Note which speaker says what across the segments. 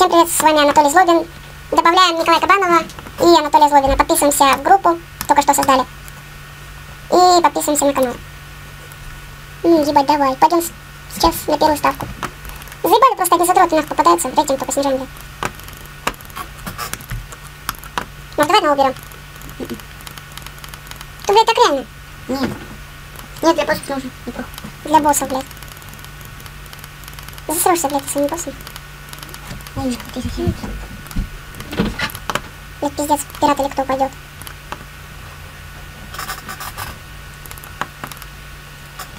Speaker 1: Всем привет, с вами Анатолий Злобин. Добавляем Николая Кабанова и Анатолия Злобина. Подписываемся в группу, только что создали. И подписываемся на канал. Ебать, давай. Пойдем сейчас на первую ставку. Заебали, просто одни задроты нахуй попадаются. Рейтинг только снижаем, блядь. Может, давай одного уберем? Ты, блядь, так реально?
Speaker 2: Нет. Нет, для боссов нужно. Неплохо.
Speaker 1: Для боссов, блядь. Засрошься, блядь, своими боссами.
Speaker 2: Я вижу, как ты захилишься.
Speaker 1: Блядь, пиздец, пират или кто пойдет.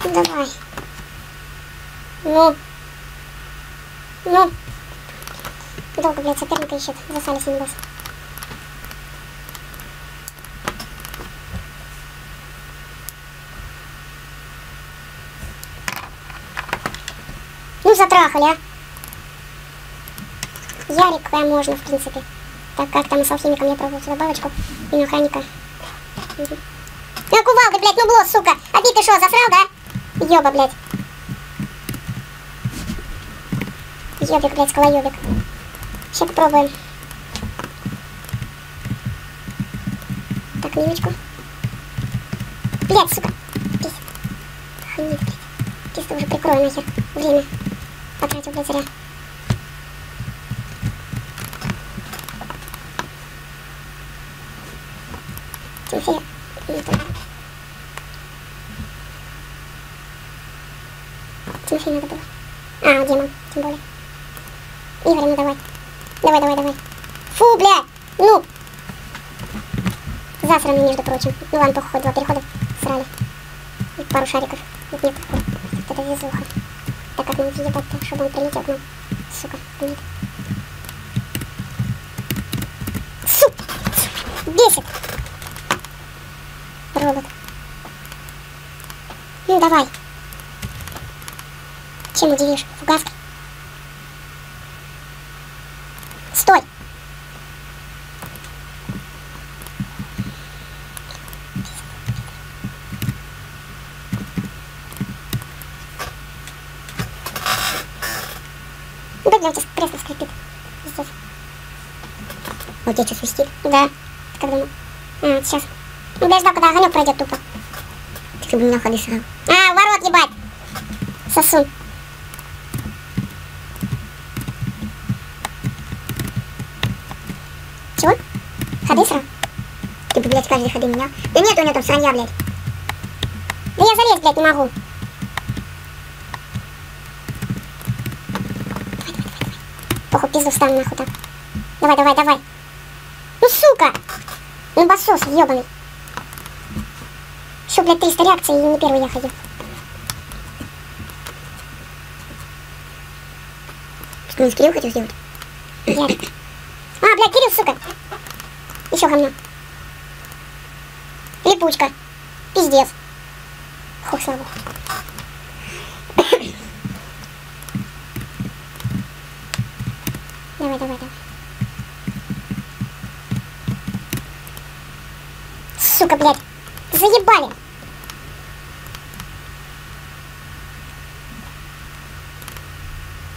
Speaker 1: Ну, давай. Ну. Долго, блядь, соперника ищет. Засали с ним босс. Ну, затрахали, а. Ярик можно, в принципе. Так как там с алхимиком я пробовал добавочку. И на охранника. Угу. Ну, кувалда, блядь, ну бло, сука. А ты шо, засрал, да? Ёба, блядь. Ёбик, блядь, скалоёбик. Сейчас попробуем. Так, минуточку. Блядь, сука. Пиздец. Охренеть, блядь. Пиздец, уже прикрою нахер. Время потратил, блядь, зря. Тимофея. Тимофея надо было. А, демон, тем более. Игорь, ну давай. Давай. Фу, блядь! Ну! Засранный, между прочим. Ну ладно, похуй, два перехода срали. И пару шариков. Вот нет, вот это везуха. Так как нам въебать-то, чтобы он прилетел к нам. Сука, нет. Сука! Бесит! Робот. Ну давай. Чем удивишь? Фугаской. Стой! Ну, блядь, сейчас кресло скрипит. Пиздец.
Speaker 2: Вот тебя что, свистит?
Speaker 1: Да. Когда мы... А, сейчас. Ну, я ждал, когда огонек пройдет тупо.
Speaker 2: Ты как бы меня ходы срал.
Speaker 1: А, ворот, ебать! Сосун. Чего? Ходы срал?
Speaker 2: Ты бы, блядь, каждый ходы меня. Да нет у него там сранья, блядь.
Speaker 1: Да я залезть, блядь, не могу. Давай. Похуй, пизду встану нахуй так. Давай. Ну, сука! Ну, басос ебаный. Еще, блядь, 300 реакций, и не первый я ходил.
Speaker 2: Что, не с Кирилл хотел сделать?
Speaker 1: Ярик. А, блядь, Кирилл, сука. Еще говно. Липучка. Пиздец. Хух, слава. Давай. Сука, блядь. Заебали.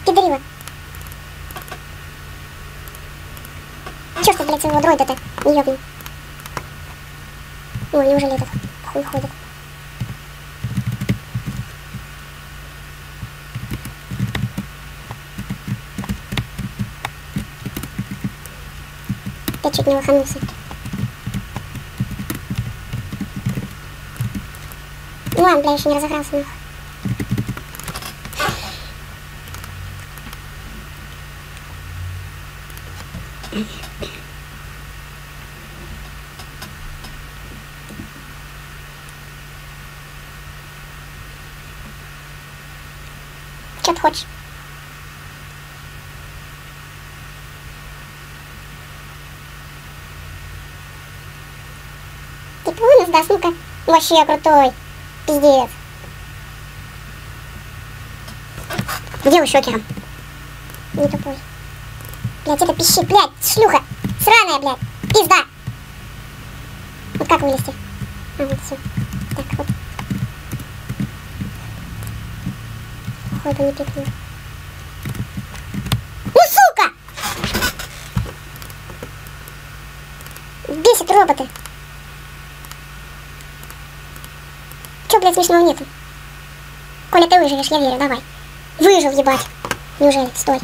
Speaker 1: Пидорила. Чё ж ты, блядь, своего дроида-то не ёбнул? Ой, неужели этот хуй ходит? Я чуть не лоханулся. Ну ладно, бля, еще не разогрался, нахуй. Что ты хочешь? Типа вынос, да, сука? Вообще крутой. Пиздец.
Speaker 2: Где вы шокером?
Speaker 1: Не тупой. Блядь, это пищит, блядь, шлюха. Сраная, блядь. Пизда. Вот как вылезти? А, вот все. Так, вот. Хуй бы не пикнул. Ну, сука! роботы. Чё, блядь, смешного нету? Коля, ты выживешь, я верю, давай. Выжил, ебать. Неужели? Стой.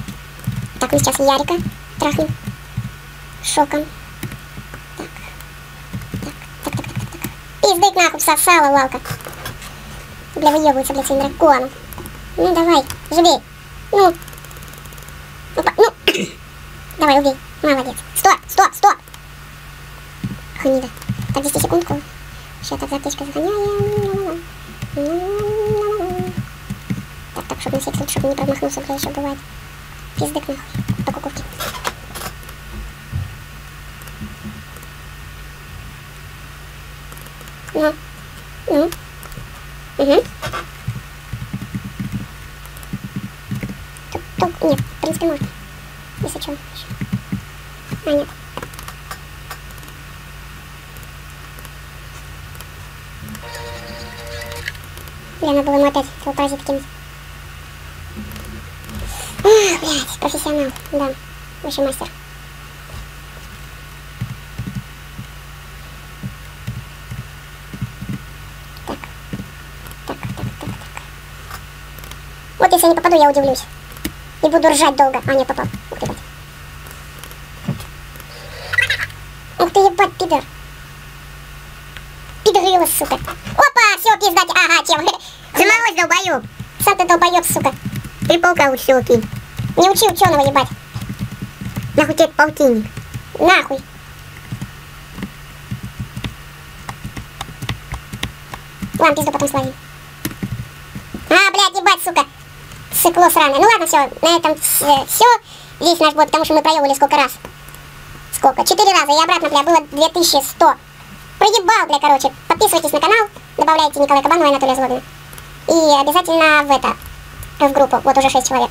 Speaker 1: Так, мы сейчас Ярика трахнем. Шоком. Так. Пиздык нахуй, сосала, Лалка. Бля, выебывается, блядь, своим драконом. Ну, давай, живей. Ну. Опа, ну. Давай, убей. Молодец. Стоп. Хунида. Так, 10 секундку. Сейчас так за аптечкой загоняем. Так, чтобы на всякий случай, чтобы не промахнулся, бля, еще бывает. Пиздык нахуй. Только курки. Ну. Угу. Тут, нет, в принципе, можно. Если что. А, нет. Бля, надо было ему опять паразит кинуть. Ах, блядь, профессионал, да, вообще мастер. Так. Вот если я не попаду, я удивлюсь. И буду ржать долго. А, нет, попал. Ух ты, блядь. Ух ты, ебать, пидор. Пидорила, сука. Опа, все, пиздать. Ага, чем?
Speaker 2: Заморозь, долбоёб.
Speaker 1: Сам ты долбоёб, сука.
Speaker 2: Ты паука учил, кинь.
Speaker 1: Не учи ученого, ебать.
Speaker 2: Нахуй тебе полтинник.
Speaker 1: Нахуй. Ладно, пизду потом словим. А, блядь, ебать, сука. Сыкло сраное. Ну ладно, все, на этом все. Здесь наш бот, потому что мы проебали сколько раз. Сколько? 4 раза. И обратно, бля, было 2100. Проебал, бля, короче. Подписывайтесь на канал, добавляйте Николая Кабанова и Анатолия Злобина. И обязательно в группу. Вот уже 6 человек.